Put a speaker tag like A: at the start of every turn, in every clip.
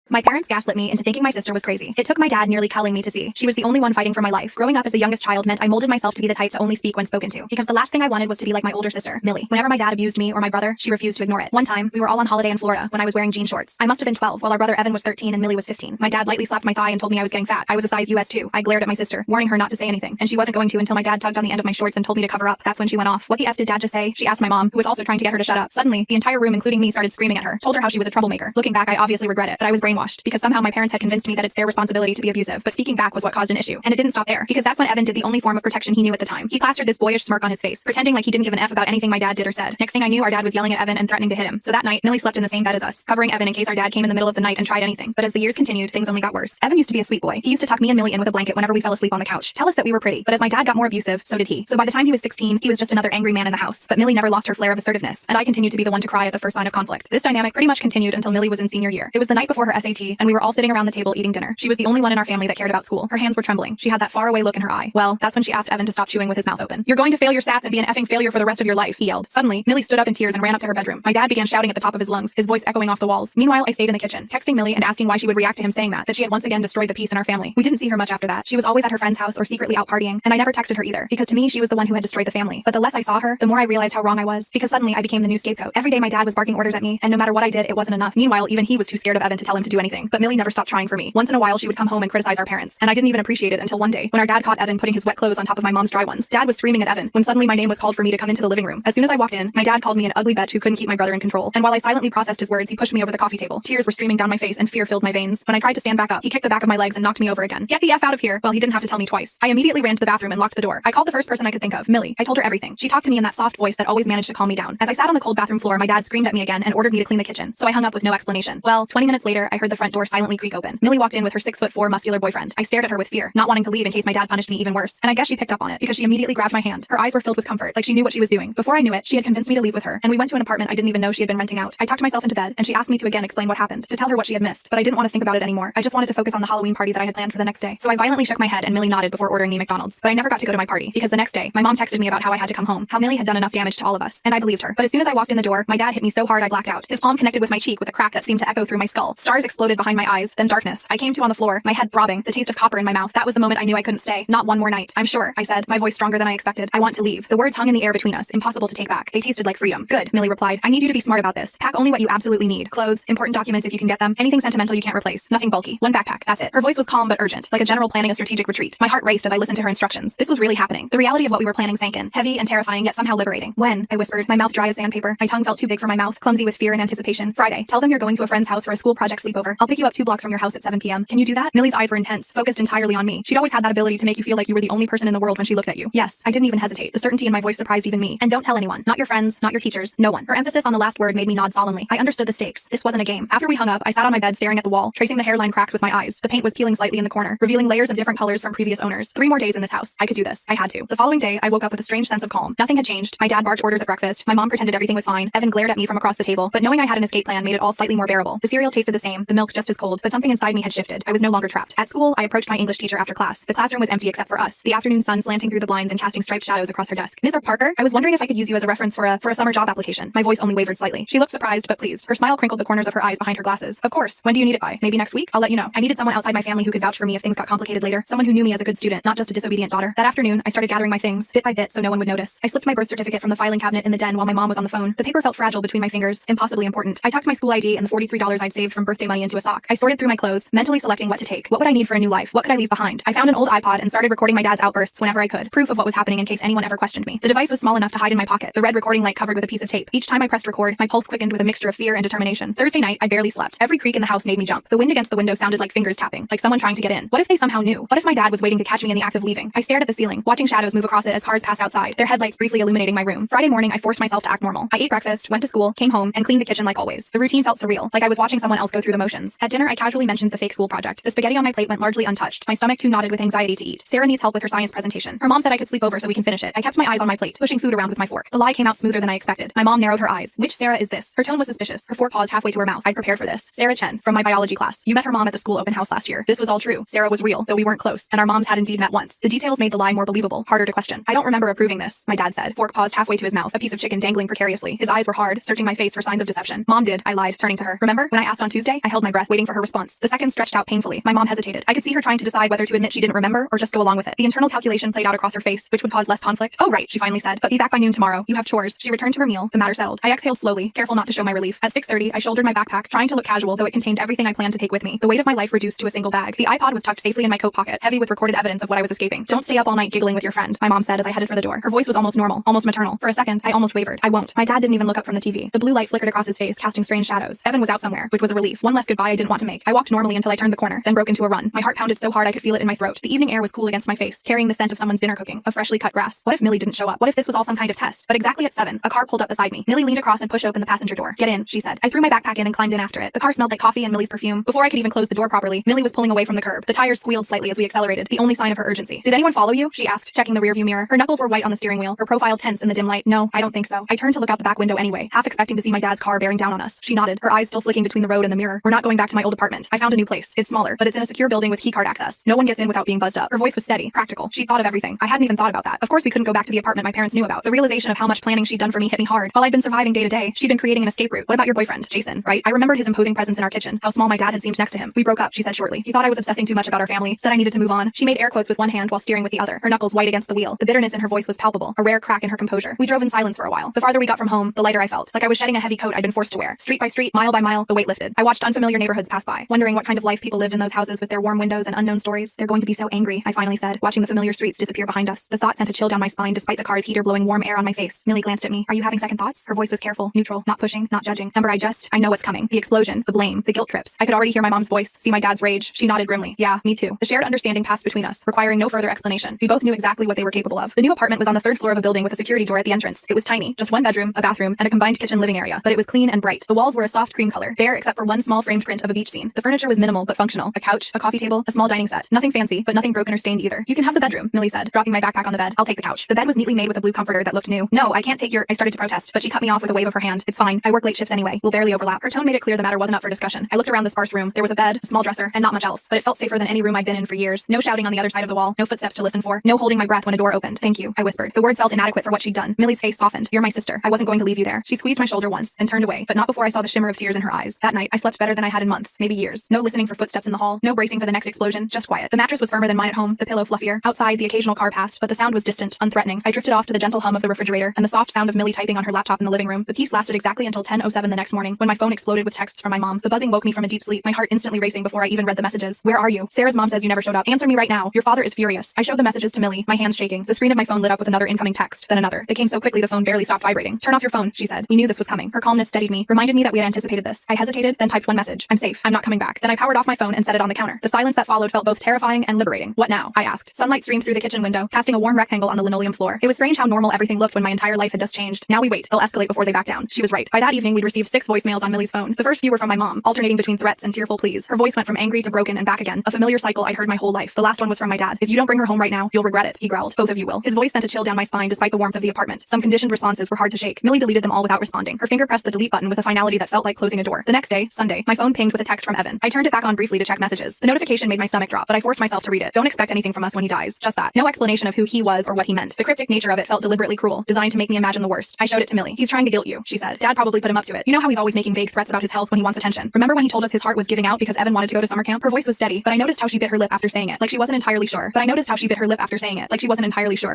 A: My parents gaslit me into thinking my sister was crazy. It took my dad nearly culling me to see she was the only one fighting for my life. Growing up as the youngest child meant I molded myself to be the type to only speak when spoken to, because the last thing I wanted was to be like my older sister, Millie. Whenever my dad abused me or my brother, she refused to ignore it. One time, we were all on holiday in Florida when I was wearing jean shorts. I must have been 12, while our brother Evan was 13 and Millie was 15. My dad lightly slapped my thigh and told me I was getting fat. I was a size US 2. I glared at my sister, warning her not to say anything, and she wasn't going to until my dad tugged on the end of my shorts and told me to cover up. That's when she went off. What the F did dad just say? She asked my mom, who was also trying to get her to shut up. Suddenly, the entire room, including me, started screaming at her. Told her how she was a troublemaker. Looking back, I obviously regret it, but I was brainwashed because somehow my parents had convinced me that it's their responsibility to be abusive. But speaking back was what caused an issue. And it didn't stop there, because that's when Evan did the only form of protection he knew at the time. He plastered this boyish smirk on his face, pretending like he didn't give an F about anything my dad did or said. Next thing I knew, our dad was yelling at Evan and threatening to hit him. So that night, Millie slept in the same bed as us, covering Evan in case our dad came in the middle of the night and tried anything. But as the years continued, things only got worse. Evan used to be a sweet boy. He used to tuck me and Millie in with a blanket whenever we fell asleep on the couch. Tell us that we were pretty. But as my dad got more abusive, so did he. So by the time he was 16, he was just another angry man in the house. But Millie never lost her flair of assertiveness, and I continued to be the one to cry at the first sign of conflict. This dynamic pretty much continued until Millie was in senior year. It was the night before her SAT, and we were all sitting around the table eating dinner. She was the only one in our family that cared about school. Her hands were trembling. She had that faraway look in her eye. Well, that's when she asked Evan to stop chewing with his mouth open. "You're going to fail your stats and be an effing failure for the rest of your life," he yelled. Suddenly, Millie stood up in tears and ran up to her bedroom. My dad began shouting at the top of his lungs, his voice echoing off the walls. Meanwhile, I stayed in the kitchen, texting Millie and asking why she would react to him saying that she had once again destroyed the peace in our family. We didn't see her much after that. She was always at her friend's house or secretly out partying, and I never texted her either, because to me, she was the one who had destroyed the family. But the less I saw her, the more I realized how wrong I was, because suddenly I became the new scapegoat. Every day my dad was barking orders at me, and no matter what I did, it wasn't enough. Meanwhile, even he was too scared of Evan to tell him to do anything. But Millie never stopped trying for me. Once in a while, she would come home and criticize our parents, and I didn't even appreciate it until one day, when our dad caught Evan putting his wet clothes on top of my mom's dry ones. Dad was screaming at Evan, when suddenly my name was called for me to come into the living room. As soon as I walked in, my dad called me an ugly bitch who couldn't keep my brother in control. And while I silently processed his words, he pushed me over the coffee table. Tears were streaming down my face and fear filled my veins. When I tried to stand back up, he kicked the back of my legs and knocked me over again. "Get the F out of here." Well, he didn't have to tell me twice. I immediately ran to the bathroom and locked the door. I called the first person I could think of, Millie. I told her everything. She talked to me in that soft voice that always managed to calm me down. As I sat on the cold bathroom floor, my dad screamed at me again and ordered me to clean the kitchen. So I hung up with no explanation. Well, 20 minutes later, I heard the front door silently creak open. Millie walked in with her 6'4" muscular boyfriend. I stared at her with fear, not wanting to leave in case my dad punished me even worse. And I guess she picked up on it, because she immediately grabbed my hand. Her eyes were filled with comfort, like she knew what she was doing. Before I knew it, she had convinced me to leave with her, and we went to an apartment I didn't even know she had been renting out. I tucked myself into bed, and she asked me to again explain what happened, to tell her what she had missed. But I didn't want to think about it anymore. I just wanted to focus on the Halloween party that I had planned for the next day. So I violently shook my head, and Millie nodded before ordering me McDonald's. But I never got to go to my party, because the next day, my mom texted me about how I had to come home, how Millie had done enough damage to all of us, and I believed her. But as soon as I walked in the door, my dad hit me so hard I blacked out. His palm connected with my cheek with a crack that seemed to echo through my skull. Stars exploded behind my eyes, then darkness. I came to on the floor, my head throbbing, the taste of copper in my mouth. That was the moment I knew I couldn't stay. Not one more night. "I'm sure," I said, my voice stronger than I expected. "I want to leave." The words hung in the air between us, impossible to take back. They tasted like freedom. "Good," Millie replied. "I need you to be smart about this. Pack only what you absolutely need. Clothes, important documents if you can get them, anything sentimental you can't replace. Nothing bulky. One backpack. That's it." Her voice was calm but urgent, like a general planning a strategic retreat. My heart raced as I listened to her instructions. This was really happening. The reality of what we were planning sank in, heavy and terrifying yet somehow liberating. "When?" I whispered, my mouth dry as sandpaper. My tongue felt too big for my mouth, clumsy with fear and anticipation. "Friday. Tell them you're going to a friend's house for a school project sleepover. I'll pick you up 2 blocks from your house at 7 p.m. Can you do that?" Millie's eyes were intense, focused entirely on me. She'd always had that ability to make you feel like you were the only person in the world when she looked at you. Yes, I didn't even hesitate. The certainty in my voice surprised even me. "And don't tell anyone. Not your friends, not your teachers, no one." Her emphasis on the last word made me nod solemnly. I understood the stakes. This wasn't a game. After we hung up, I sat on my bed staring at the wall, tracing the hairline cracks with my eyes. The paint was peeling slightly in the corner, revealing layers of different colors from previous owners. 3 more days in this house. I could do this. I had to. The following day, I woke up with a strange sense of calm. Nothing had changed. My dad barked orders at breakfast. My mom pretended everything was fine. Evan glared at me from across the table, but knowing I had an escape plan made it all slightly more bearable. The cereal tasted the same, the milk just as cold, but something inside me had shifted. I was no longer trapped. At school, I approached my English teacher after class. The classroom was empty except for us, the afternoon sun slanting through the blinds and casting striped shadows across her desk. "Ms. Parker, I was wondering if I could use you as a reference for a summer job application." My voice only wavered slightly. She looked surprised but pleased. Her smile crinkled the corners of her eyes behind her glasses. "Of course. When do you need it by? Maybe next week? I'll let you know." I needed someone outside my family who could vouch for me if things got complicated later. Someone who knew me as a good student, not just a disobedient daughter. That afternoon, I started gathering my things, bit by bit, so no one would notice. I slipped my birth certificate from the filing cabinet in the den while my mom was on the phone. The paper felt fragile between my fingers, impossibly important. I tucked my school ID and the $43 I'd saved from birthday money into a sock. I sorted through my clothes, mentally selecting what to take. What would I need for a new life? What could I leave behind? I found an old iPod and started recording my dad's outbursts whenever I could. Proof of what was happening in case anyone ever questioned me. The device was small enough to hide in my pocket, the red recording light covered with a piece of tape. Each time I pressed record, my pulse quickened with a mixture of fear and determination. Thursday night, I barely slept. Every creak in the house made me jump. The wind against the window sounded like fingers tapping, like someone trying to get in. What if they somehow knew? What if my dad was waiting to catch me in the act of leaving? I stared at the ceiling, watching shadows move across it as cars passed outside, their headlights briefly illuminating my room. Friday morning, I forced myself to act normal. I ate breakfast, went to school, came home, and cleaned the kitchen like always. The routine felt surreal, like I was watching someone else go through the motions. At dinner, I casually mentioned the fake school project. The spaghetti on my plate went largely untouched. My stomach too knotted with anxiety to eat. Sarah needs help with her science presentation. Her mom said I could sleep over so we can finish it. I kept my eyes on my plate, pushing food around with my fork. The lie came out smoother than I expected. My mom narrowed her eyes. "Which Sarah is this?" Her tone was suspicious. Her fork paused halfway to her mouth. I'd prepared for this. "Sarah Chen, from my biology class. You met her mom at the school open house last year." This was all true. Sarah was real, though we weren't close, and our moms had indeed met once. The details made the lie more believable, harder to question. "I don't remember approving this," my dad said. Fork paused halfway to his mouth, a piece of chicken dangling precariously. His eyes were hard, searching my face for signs of deception. "Mom did," I lied, turning to her. "Remember when I asked on Tuesday? I held held my breath, waiting for her response. The seconds stretched out painfully. My mom hesitated. I could see her trying to decide whether to admit she didn't remember or just go along with it. The internal calculation played out across her face, which would cause less conflict. Oh right, she finally said. But be back by noon tomorrow. You have chores. She returned to her meal. The matter settled. I exhaled slowly, careful not to show my relief. At 6:30, I shouldered my backpack, trying to look casual, though it contained everything I planned to take with me. The weight of my life reduced to a single bag. The iPod was tucked safely in my coat pocket, heavy with recorded evidence of what I was escaping. Don't stay up all night giggling with your friend, my mom said as I headed for the door. Her voice was almost normal, almost maternal. For a second, I almost wavered. I won't. My dad didn't even look up from the TV. The blue light flickered across his face, casting strange shadows. Evan was out somewhere, which was a relief. One less goodbye I didn't want to make. I walked normally until I turned the corner, then broke into a run. My heart pounded so hard I could feel it in my throat. The evening air was cool against my face, carrying the scent of someone's dinner cooking, of freshly cut grass. What if Millie didn't show up? What if this was all some kind of test? But exactly at 7, a car pulled up beside me. Millie leaned across and pushed open the passenger door. Get in, she said. I threw my backpack in and climbed in after it. The car smelled like coffee and Millie's perfume. Before I could even close the door properly, Millie was pulling away from the curb. The tires squealed slightly as we accelerated, the only sign of her urgency. Did anyone follow you? She asked, checking the rearview mirror. Her knuckles were white on the steering wheel, her profile tense in the dim light. No, I don't think so. I turned to look out the back window anyway, half expecting to see my dad's car bearing down on us. She nodded, her eyes still flicking between the road and the mirror. We're not going back to my old apartment. I found a new place. It's smaller, but it's in a secure building with keycard access. No one gets in without being buzzed up. Her voice was steady, practical. She'd thought of everything. I hadn't even thought about that. Of course we couldn't go back to the apartment my parents knew about. The realization of how much planning she'd done for me hit me hard. While I'd been surviving day to day, she'd been creating an escape route. What about your boyfriend, Jason, right? I remembered his imposing presence in our kitchen, how small my dad had seemed next to him. We broke up, she said shortly. He thought I was obsessing too much about our family, said I needed to move on. She made air quotes with one hand while steering with the other, her knuckles white against the wheel. The bitterness in her voice was palpable, a rare crack in her composure. We drove in silence for a while. The farther we got from home, the lighter I felt, like I was shedding a heavy coat I'd been forced to wear. Street by street, mile by mile, the weight lifted. I watched unfamiliar neighborhoods pass by, wondering what kind of life people lived in those houses with their warm windows and unknown stories. They're going to be so angry, I finally said, watching the familiar streets disappear behind us. The thought sent a chill down my spine despite the car's heater blowing warm air on my face. Millie glanced at me. Are you having second thoughts? Her voice was careful, neutral, not pushing, not judging. Ember, I know what's coming. The explosion, the blame, the guilt trips. I could already hear my mom's voice, see my dad's rage. She nodded grimly. Yeah, me too. The shared understanding passed between us, requiring no further explanation. We both knew exactly what they were capable of. The new apartment was on the 3rd floor of a building with a security door at the entrance. It was tiny, just one bedroom, a bathroom, and a combined kitchen living area, but it was clean and bright. The walls were a soft cream color, bare except for one small framed print of a beach scene. The furniture was minimal but functional. A couch, a coffee table, a small dining set. Nothing fancy, but nothing broken or stained either. You can have the bedroom, Millie said, dropping my backpack on the bed. I'll take the couch. The bed was neatly made with a blue comforter that looked new. No, I can't take your— I started to protest, but she cut me off with a wave of her hand. It's fine. I work late shifts anyway. We'll barely overlap. Her tone made it clear the matter wasn't up for discussion. I looked around the sparse room. There was a bed, a small dresser, and not much else, but it felt safer than any room I'd been in for years. No shouting on the other side of the wall, no footsteps to listen for, no holding my breath when a door opened. Thank you, I whispered. The words felt inadequate for what she'd done. Millie's face softened. You're my sister. I wasn't going to leave you there. She squeezed my shoulder once and turned away, but not before I saw the shimmer of tears in her eyes. That night, I slept better than I had in months, maybe years. No listening for footsteps in the hall, no bracing for the next explosion, just quiet. The mattress was firmer than mine at home, the pillow fluffier. Outside, the occasional car passed, but the sound was distant, unthreatening. I drifted off to the gentle hum of the refrigerator and the soft sound of Millie typing on her laptop in the living room. The peace lasted exactly until 10:07 the next morning, when my phone exploded with texts from my mom. The buzzing woke me from a deep sleep, my heart instantly racing before I even read the messages. Where are you? Sarah's mom says you never showed up. Answer me right now. Your father is furious. I showed the messages to Millie, my hands shaking. The screen of my phone lit up with another incoming text, then another. They came so quickly the phone barely stopped vibrating. Turn off your phone, she said. We knew this was coming. Her calmness steadied me, reminded me that we had anticipated this. I hesitated, then typed one message. I'm safe. I'm not coming back. Then I powered off my phone and set it on the counter. The silence that followed felt both terrifying and liberating. What now? I asked. Sunlight streamed through the kitchen window, casting a warm rectangle on the linoleum floor. It was strange how normal everything looked when my entire life had just changed. Now we wait. They'll escalate before they back down. She was right. By that evening, we'd received 6 voicemails on Millie's phone. The first few were from my mom, alternating between threats and tearful pleas. Her voice went from angry to broken and back again, a familiar cycle I'd heard my whole life. The last one was from my dad. If you don't bring her home right now, you'll regret it, he growled. Both of you will. His voice sent a chill down my spine despite the warmth of the apartment. Some conditioned responses were hard to shake. Millie deleted them all without responding. Her finger pressed the delete button with a finality that felt like closing a door. The next day, Sunday, my phone pinged with a text from Evan. I turned it back on briefly to check messages. The notification made my stomach drop, but I forced myself to read it. Don't expect anything from us when he dies. Just that. No explanation of who he was or what he meant. The cryptic nature of it felt deliberately cruel, designed to make me imagine the worst. I showed it to Millie. He's trying to guilt you, she said. Dad probably put him up to it. You know how he's always making vague threats about his health when he wants attention. Remember when he told us his heart was giving out because Evan wanted to go to summer camp? Her voice was steady, but I noticed how she bit her lip after saying it, like she wasn't entirely sure.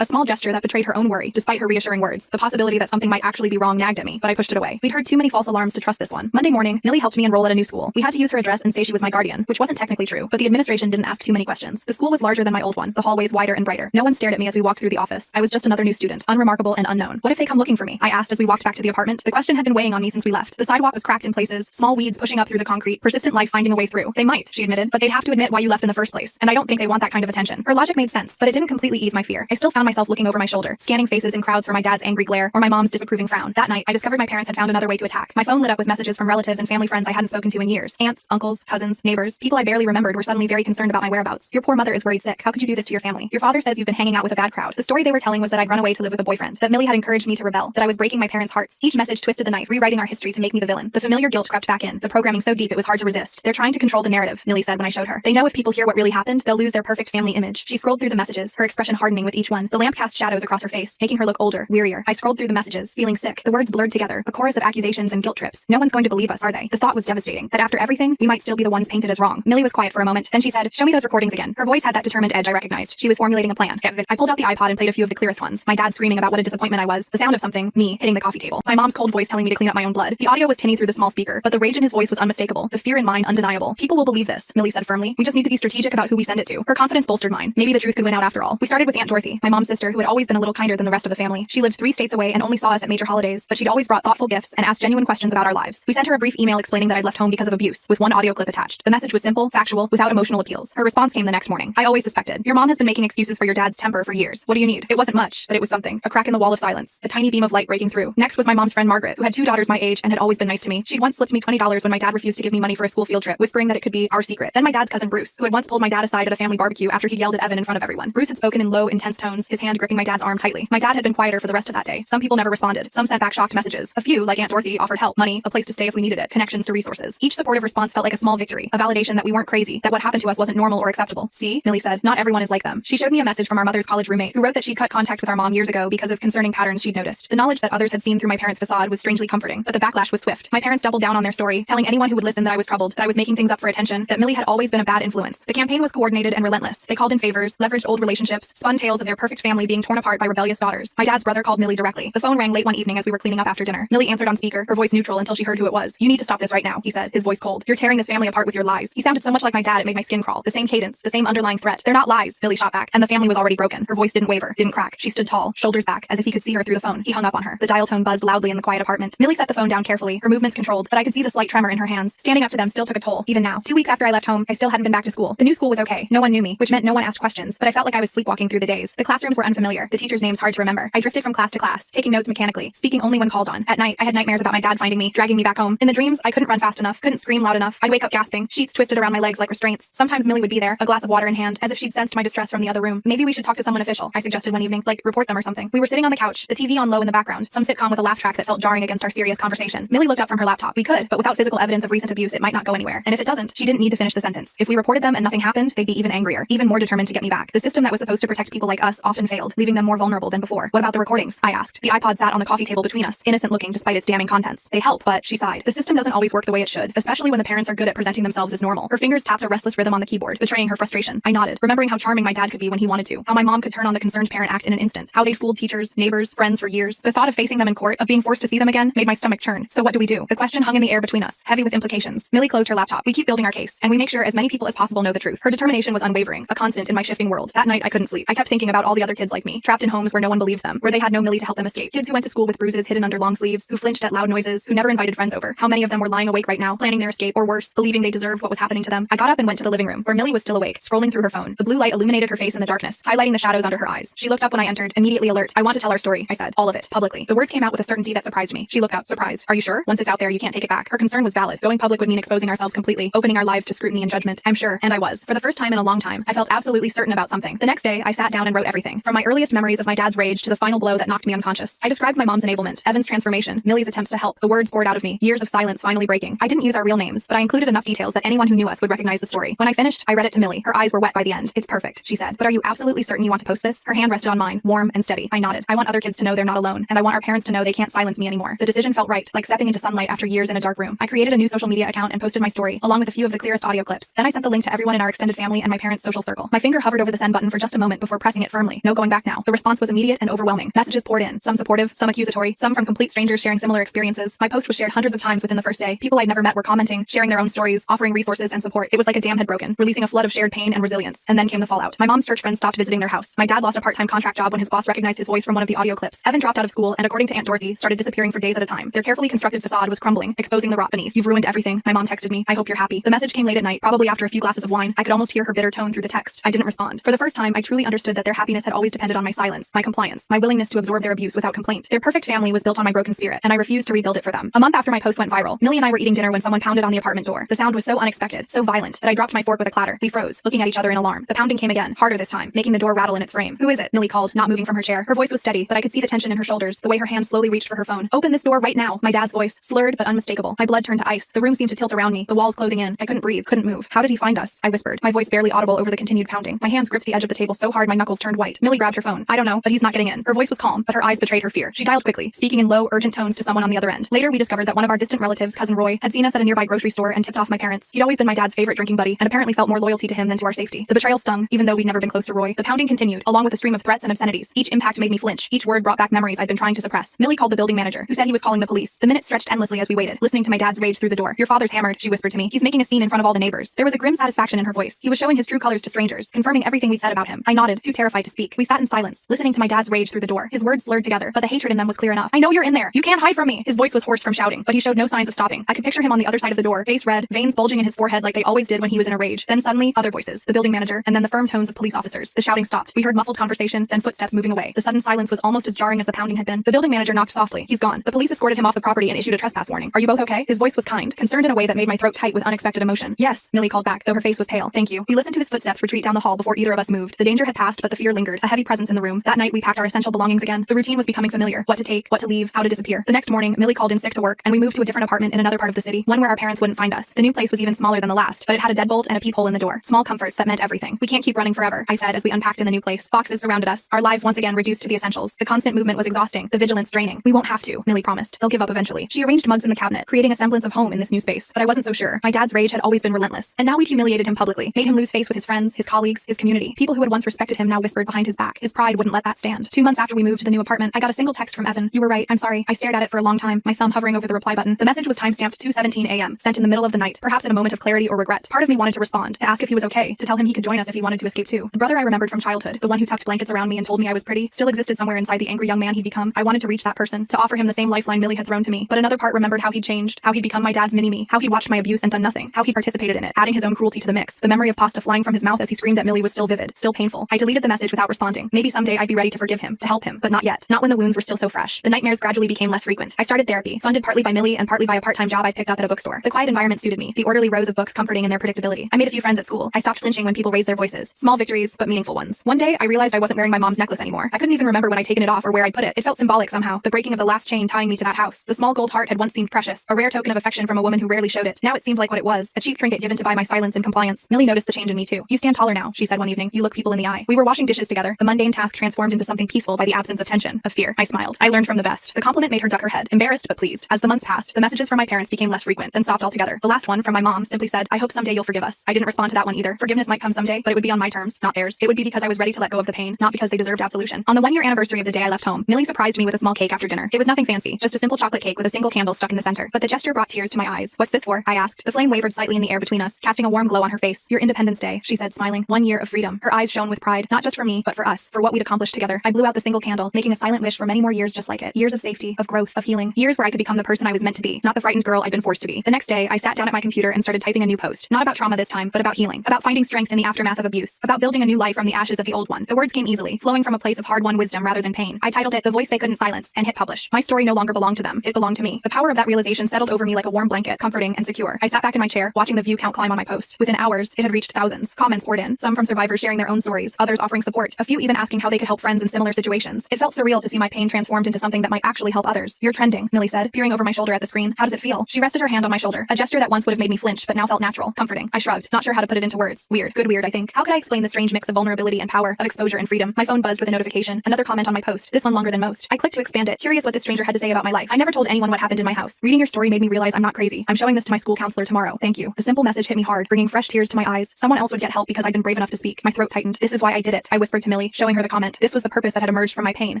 A: A small gesture that betrayed her own worry, despite her reassuring words. The possibility that something might actually be wrong nagged at me, but I pushed it away. We'd heard too many false alarms to trust this one. Monday morning, Millie helped me enroll at a new school. We had to use her address and say she was my guardian, which wasn't technically true, but the administration didn't ask too many questions. The school was larger than my old one, the hallways wider and brighter. No one stared at me as we walked through the office. I was just another new student, unremarkable and unknown. What if they come looking for me? I asked as we walked back to the apartment. The question had been weighing on me since we left. The sidewalk was cracked in places, small weeds pushing up through the concrete, persistent life finding a way through. They might, she admitted, but they'd have to admit why you left in the first place, and I don't think they want that kind of attention. Her logic made sense, but it didn't completely ease my fear. I still found myself looking over my shoulder, scanning faces in crowds for my dad's angry glare or my mom's disapproving frown. That night, I discovered my parents had found another way to attack. My phone lit up with messages from relatives and family friends I hadn't spoken to in years. Aunts, uncles, cousins, neighbors, people I barely remembered were suddenly very concerned about my whereabouts. Your poor mother is worried sick. How could you do this to your family? Your father says you've been hanging out with a bad crowd. The story they were telling was that I'd run away to live with a boyfriend, that Millie had encouraged me to rebel, that I was breaking my parents' hearts. Each message twisted the knife, rewriting our history to make me the villain. The familiar guilt crept back in, the programming so deep it was hard to resist. They're trying to control the narrative, Millie said when I showed her. They know if people hear what really happened, they'll lose their perfect family image. She scrolled through the messages, her expression hardening with each one. The lamp cast shadows across her face, making her look older, wearier. I scrolled through the messages, feeling sick. The words blurred together, a chorus of accusations and guilt trips. No one's going to believe us, are they? The thought was devastating. something, that after everything, we might still be the ones painted as wrong. Millie was quiet for a moment, then she said, "Show me those recordings again." Her voice had that determined edge I recognized. She was formulating a plan. I pulled out the iPod and played a few of the clearest ones. My dad screaming about what a disappointment I was, the sound of something, me, hitting the coffee table. My mom's cold voice telling me to clean up my own blood. The audio was tinny through the small speaker, but the rage in his voice was unmistakable, the fear in mine undeniable. "People will believe this," Millie said firmly. "We just need to be strategic about who we send it to." Her confidence bolstered mine. Maybe the truth could win out after all. We started with Aunt Dorothy, my mom's sister, who had always been a little kinder than the rest of the family. She lived 3 states away and only saw us at major holidays, but she'd always brought thoughtful gifts and asked genuine questions about our lives. We sent her a brief email explaining that I'd left home because of abuse, with one audio clip attached. The message was simple, factual, without emotional appeals. Her response came the next morning. "I always suspected. Your mom has been making excuses for your dad's temper for years. What do you need?" It wasn't much, but it was something. A crack in the wall of silence. A tiny beam of light breaking through. Next was my mom's friend Margaret, who had 2 daughters my age and had always been nice to me. She'd once slipped me $20 when my dad refused to give me money for a school field trip, whispering that it could be our secret. Then my dad's cousin Bruce, who had once pulled my dad aside at a family barbecue after he'd yelled at Evan in front of everyone. Bruce had spoken in low, intense tones, his hand gripping my dad's arm tightly. My dad had been quieter for the rest of that day. Some people never responded. Some sent back shocked messages. A few, like Aunt Dorothy, offered help, money, a place to stay if we needed it, connections to resources. Each supportive response felt like a small victory, a validation that we weren't crazy, that what happened to us wasn't normal or acceptable. "See," Millie said, "not everyone is like them." She showed me a message from our mother's college roommate, who wrote that she'd cut contact with our mom years ago because of concerning patterns she'd noticed. The knowledge that others had seen through my parents' facade was strangely comforting, but the backlash was swift. My parents doubled down on their story, telling anyone who would listen that I was troubled, that I was making things up for attention, that Millie had always been a bad influence. The campaign was coordinated and relentless. They called in favors, leveraged old relationships, spun tales of their perfect family being torn apart by rebellious daughters. My dad's brother called Millie directly. The phone rang late one evening as we were cleaning up after dinner. Millie answered on speaker, her voice neutral until she heard who it was. "You need to stop this right now," he said, his voice cold. "You're tearing this family apart with your lies." He sounded so much like my dad it made my skin crawl. The same cadence, the same underlying threat. "They're not lies," Millie shot back, and the family was already broken. Her voice didn't waver, didn't crack. She stood tall, shoulders back, as if he could see her through the phone. He hung up on her. The dial tone buzzed loudly in the quiet apartment. Millie set the phone down carefully, her movements controlled, but I could see the slight tremor in her hands. Standing up to them still took a toll, even now. 2 weeks after I left home, I still hadn't been back to school. The new school was okay. No one knew me, which meant no one asked questions, but I felt like I was sleepwalking through the days. The classrooms were unfamiliar, the teachers' names hard to remember. I drifted from class to class, taking notes mechanically, speaking only when called on. At night, I had nightmares about my dad finding me, dragging me back home. In the dreams, I couldn't run fast enough, couldn't scream loud enough. I'd wake up gasping, sheets twisted around my legs like restraints. Sometimes Millie would be there, a glass of water in hand, as if she'd sensed my distress from the other room. "Maybe we should talk to someone official," I suggested one evening, like report them or something. We were sitting on the couch, the TV on low in the background, some sitcom with a laugh track that felt jarring against our serious conversation. Millie looked up from her laptop. "We could, but without physical evidence of recent abuse, it might not go anywhere. And if it doesn't," she didn't need to finish the sentence. "If we reported them and nothing happened, they'd be even angrier, even more determined to get me back. The system that was supposed to protect people like us often failed, leaving them more vulnerable than before." "What about the recordings?" I asked. The iPod sat on the coffee table between us, innocent looking despite its damning contents. "They help, but," she sighed, "the system doesn't always work the way it should, especially when the parents are good at presenting themselves as normal." Her fingers tapped a restless rhythm on the keyboard, betraying her frustration. I nodded, remembering how charming my dad could be when he wanted to, how my mom could turn on the concerned parent act in an instant, how they'd fooled teachers, neighbors, friends for years. The thought of facing them in court, of being forced to see them again, made my stomach churn. So what do we do? The question hung in the air between us, heavy with implications. Millie closed her laptop. "We keep building our case, and we make sure as many people as possible know the truth." Her determination was unwavering, a constant in my shifting world. That night I couldn't sleep. I kept thinking about all the other kids like me, trapped in homes where no one believed them, where they had no Millie to help them escape. Kids who went to school with bruises hidden under long sleeves, who flinched at loud noises, who never invited friends over. How many of them were lying awake right now, planning their escape, or worse, believing they deserved what was happening to them? I got up and went to the living room, where Millie was still awake, scrolling through her phone. The blue light illuminated her face in the darkness, highlighting the shadows under her eyes. She looked up when I entered, immediately alert. "I want to tell our story," I said. "All of it, publicly." The words came out with a certainty that surprised me. She looked up, surprised. "Are you sure? Once it's out there, you can't take it back." Her concern was valid. Going public would mean exposing ourselves completely, opening our lives to scrutiny and judgment. I'm sure, and I was. For the first time in a long time, I felt absolutely certain about something. The next day, I sat down and wrote everything, from my earliest memories of my dad's rage to the final blow that knocked me unconscious. I described my mom's enablement, Evan's transformation, Millie's attempts to help. The words poured out of me, years of silence finally breaking. I didn't use our real names, but I included enough details that anyone who knew us would recognize the story. When I finished, I read it to Millie. Her eyes were wet by the end. "It's perfect," she said. "But are you absolutely certain you want to post this?" Her hand rested on mine, warm and steady. I nodded. "I want other kids to know they're not alone, and I want our parents to know they can't silence me anymore." The decision felt right, like stepping into sunlight after years in a dark room. I created a new social media account and posted my story, along with a few of the clearest audio clips. Then I sent the link to everyone in our extended family and my parents' social circle. My finger hovered over the send button for just a moment before pressing it firmly. No going back now. The response was immediate and overwhelming. Messages poured in, some supportive, some accusatory, some from complete strangers sharing similar experiences. My post was shared hundreds of times within the first day. People I'd never met were commenting, sharing their own stories, offering resources and support. It was like a dam had broken, releasing a flood of shared pain and resilience. And then came the fallout. My mom's church friends stopped visiting their house. My dad lost a part-time contract job when his boss recognized his voice from one of the audio clips. Evan dropped out of school and, according to Aunt Dorothy, started disappearing for days at a time. Their carefully constructed facade was crumbling, exposing the rot beneath. "You've ruined everything," my mom texted me. "I hope you're happy." The message came late at night, probably after a few glasses of wine. I could almost hear her bitter tone through the text. I didn't respond. For the first time, I truly understood that their happiness had always depended on my silence, my compliance, my willingness to absorb their abuse without complaint. Their perfect family was built on my broken spirit, and I refused to rebuild it for them. A month after my post went viral, Millie and I were eating dinner when someone pounded on the apartment door. The sound was so unexpected, so violent, that I dropped my fork with a clatter. We froze, looking at each other in alarm. The pounding came again, harder this time, making the door rattle in its frame. "Who is it?" Millie called, not moving from her chair. Her voice was steady, but I could see the tension in her shoulders, the way her hand slowly reached for her phone. "Open this door right now." My dad's voice, slurred but unmistakable. My blood turned to ice. The room seemed to tilt around me, the walls closing in. I couldn't breathe, couldn't move. "How did he find us?" I whispered, my voice barely audible over the continued pounding. My hands gripped the edge of the table so hard my knuckles turned white. Millie grabbed her phone. "I don't know, but he's not getting in." Her voice was calm, but her eyes betrayed her fear. She dialed quickly, speaking in low, urgent tones to someone on the other end. Later, we discovered that one of our distant relatives, cousin Roy, had seen us at a nearby grocery store and tipped off my parents. He'd always been my dad's favorite drinking buddy and apparently felt more loyalty to him than to our safety. The betrayal stung, even though we'd never been close to Roy. The pounding continued, along with a stream of threats and obscenities. Each impact made me flinch. Each word brought back memories I'd been trying to suppress. Millie called the building manager, who said he was calling the police. The minutes stretched endlessly as we waited, listening to my dad's rage through the door. Your father's hammered, she whispered to me. He's making a scene in front of all the neighbors. There was a grim satisfaction in her voice. He was showing his true colors to strangers, confirming everything we'd said about him. I nodded, too terrified to speak. We sat in silence, listening to my dad's rage through the door. His words slurred together, but the hatred in them was clear enough. I know you're in there. You can't hide from me. His voice was hoarse from shouting, but he showed no signs of stopping. I could picture him on the other side of the door, face red, veins bulging in his forehead like they always did when he was in a rage. Then suddenly, other voices, the building manager, and then the firm tones of police officers. The shouting stopped. We heard muffled conversation, then footsteps moving away. The sudden silence was almost as jarring as the pounding had been. The building manager knocked softly. He's gone. The police escorted him off the property and issued a trespass warning. Are you both okay? His voice was kind, concerned in a way that made my throat tight with unexpected emotion. Yes, Millie called back, though her face was pale. Thank you. We listened to his footsteps retreat down the hall before either of us moved. The danger had passed, but the fear lingered, a heavy presence in the room. That night we packed our essential belongings again. The routine was becoming familiar. What to take, what to leave, how to disappear. The next morning, Millie called in sick to work, and we moved to a different apartment in another part of the city, one where our parents wouldn't find us. The new place was even smaller than the last, but it had a deadbolt and a peephole in the door. Small comforts that meant everything. We can't keep running forever, I said as we unpacked in the new place. Boxes surrounded us, our lives once again reduced to the essentials. The constant movement was exhausting, the vigilance draining. We won't have to, Millie promised. They'll give up eventually. She arranged mugs in the cabinet, creating a semblance of home in this new space, but I wasn't so sure. My dad's rage had always been relentless, and now we'd humiliated him publicly, made him lose face with his friends, his colleagues, his community. People who had once respected him now whispered behind his back. His pride wouldn't let that stand. 2 months after we moved to the new apartment, I got a single text from Evan. You were right, I'm sorry. I stared at it for a long time, my thumb hovering over the reply button. The message was timestamped 2:17 a.m., sent in the middle of the night, perhaps in a moment of clarity or regret. Part of me wanted to respond, to ask if he was okay, to tell him he could join us if he wanted to escape too. The brother I remembered from childhood, the one who tucked blankets around me and told me I was pretty, still existed somewhere inside the angry young man he'd become. I wanted to reach that person, to offer him the same lifeline Millie had thrown to me. But another part remembered how he'd changed, how he'd become my dad's mini-me, how he'd watched my abuse and done nothing, how he'd participated in it, adding his own cruelty to the mix. The memory of pasta flying from his mouth as he screamed at Millie was still vivid, still painful. I deleted the message without responding. Maybe someday I'd be ready to forgive him, to help him, but not yet. Not when the wounds were still so fresh. The nightmares gradually became less frequent. I started therapy, funded partly by Millie and partly by a part-time job I picked up at a bookstore. The quiet environment suited me, the orderly rows of books comforting in their predictability. I made a few friends at school. I stopped flinching when people raised their voices. Small victories, but meaningful ones. One day, I realized I wasn't wearing my mom's necklace anymore. I couldn't even remember when I'd taken it off or where I'd put it. It felt symbolic somehow, the breaking of the last chain tying me to that house. The small gold heart had once seemed precious, a rare token of affection from a woman who rarely showed it. Now it seemed like what it was, a cheap trinket given to buy my silence and compliance. Millie noticed the change in me too. You stand taller now, she said one evening. You look people in the eye. We were washing dishes together. The mundane task transformed into something peaceful by the absence of tension, of fear. I smiled. I learned from the best. The compliment made her duck her head, embarrassed but pleased. As the months passed, the messages from my parents became less frequent, then stopped altogether. The last one, from my mom, simply said, I hope someday you'll forgive us. I didn't respond to that one either. Forgiveness might come someday, but it would be on my terms, not theirs. It would be because I was ready to let go of the pain, not because they deserved absolution. On the 1-year anniversary of the day I left home, Millie surprised me with a small cake after dinner. It was nothing fancy, just a simple chocolate cake with a single candle stuck in the center. But the gesture brought tears to my eyes. What's this for? I asked. The flame wavered slightly in the air between us, casting a warm glow on her face. Your Independence Day, she said, smiling. 1 year of freedom. Her eyes shone with pride, not just for me, but for us, for what we'd accomplished together. I blew out the single candle, making a silent wish for many more years just like it. Years of safety, of growth, of healing. Years where I could become the person I was meant to be, not the frightened girl I'd been forced to be. The next day, I sat down at my computer and started typing a new post. Not about trauma this time, but about healing. About finding strength in the aftermath of abuse. About building a new life from the ashes of the old one. The words came easily, flowing from a place of hard-won wisdom rather than pain. I titled it The Voice They Couldn't Silence and hit publish. My story no longer belonged to them. It belonged to me. The power of that realization settled over me like a warm blanket, comforting and secure. I sat back in my chair, watching the view count climb on my post. Within hours, it had reached thousands. Comments poured in, some from survivors sharing their own stories, others offering support, a few even asking how they could help friends in similar situations. It felt surreal to see my pain transformed into something that might actually help others. You're trending, Millie said, peering over my shoulder at the screen. How does it feel? She rested her hand on my shoulder, a gesture that once would have made me flinch, but now felt natural, comforting. I shrugged, not sure how to put it into words. Weird, good weird, I think. How could I explain the strange mix of vulnerability and power, of exposure and freedom? My phone buzzed with a notification, another comment on my post, this one longer than most. I clicked to expand it, curious what this stranger had to say about my life. I never told anyone what happened in my house. Reading your story made me realize I'm not crazy. I'm showing this to my school counselor tomorrow. Thank you. The simple message hit me hard, bringing fresh tears to my eyes. Someone else would get help because I'd been brave enough to speak. My throat tightened. This is why I did it, I whispered to Millie, showing her the comment. This was the purpose that had emerged from my pain,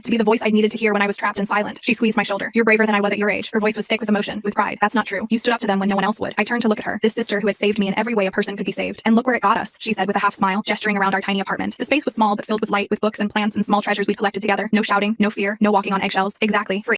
A: to be the voice I'd needed to hear when I was trapped and silent. She squeezed my shoulder. You're braver than I was at your age. Her voice was thick with emotion, with pride. That's not true. You stood up to them when no one else would. I turned to look at her, this sister who had saved me in every way a person could be saved. And look where it got us, she said with a half smile, gesturing around our tiny apartment. The space was small but filled with light, with books and plants and small treasures we'd collected together. No shouting, no fear, no walking on eggshells. Exactly. Free.